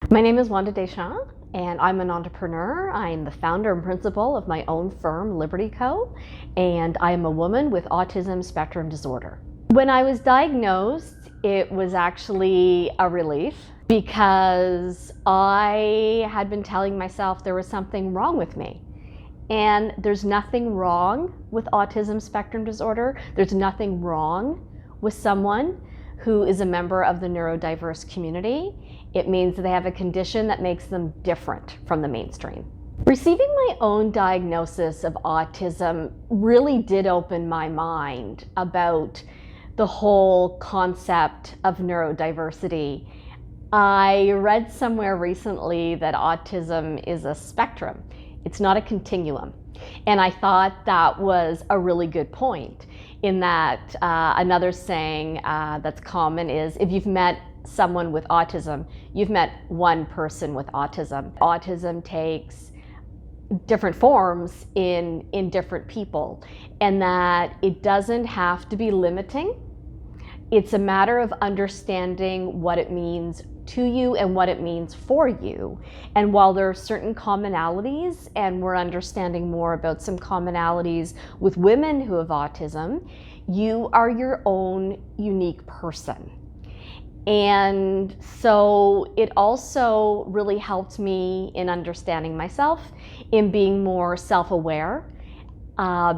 My name is Wanda Deschamps, and I'm an entrepreneur. I'm the founder and principal of my own firm, Liberty Co., and I am a woman with Autism Spectrum Disorder. When I was diagnosed, it was actually a relief because I had been telling myself there was something wrong with me. And there's nothing wrong with autism spectrum disorder. There's nothing wrong with someone who is a member of the neurodiverse community. It means that they have a condition that makes them different from the mainstream. Receiving my own diagnosis of autism really did open my mind about the whole concept of neurodiversity. I read somewhere recently that autism is a spectrum. It's not a continuum. And I thought that was a really good point, in that another saying that's common is, if you've met someone with autism, you've met one person with autism. Autism takes different forms in different people, and that it doesn't have to be limiting. It's a matter of understanding what it means to you and what it means for you. And while there are certain commonalities, and we're understanding more about some commonalities with women who have autism, you are your own unique person. And so it also really helped me in understanding myself, in being more self-aware,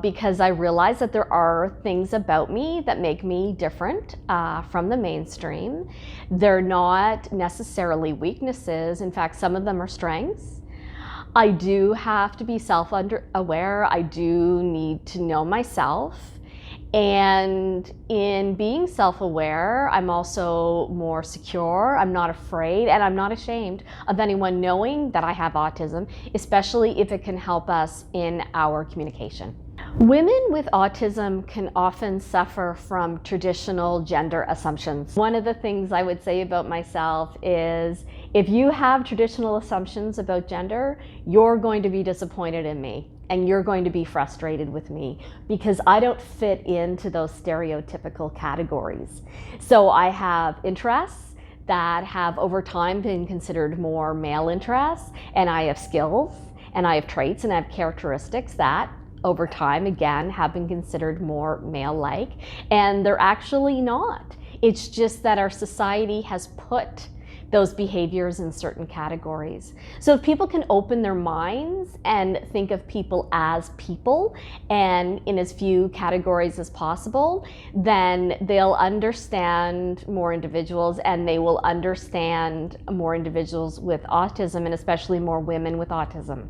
because I realized that there are things about me that make me different from the mainstream. They're not necessarily weaknesses. In fact, some of them are strengths. I do have to be self-aware. I do need to know myself. And in being self-aware, I'm also more secure. I'm not afraid, and I'm not ashamed of anyone knowing that I have autism, especially if it can help us in our communication. Women with autism can often suffer from traditional gender assumptions. One of the things I would say about myself is, if you have traditional assumptions about gender, you're going to be disappointed in me. And you're going to be frustrated with me because I don't fit into those stereotypical categories. So I have interests that have over time been considered more male interests, and I have skills, and I have traits, and I have characteristics that over time, again, have been considered more male-like, and they're actually not. It's just that our society has put those behaviors in certain categories. So if people can open their minds and think of people as people and in as few categories as possible, then they'll understand more individuals, and they will understand more individuals with autism, and especially more women with autism.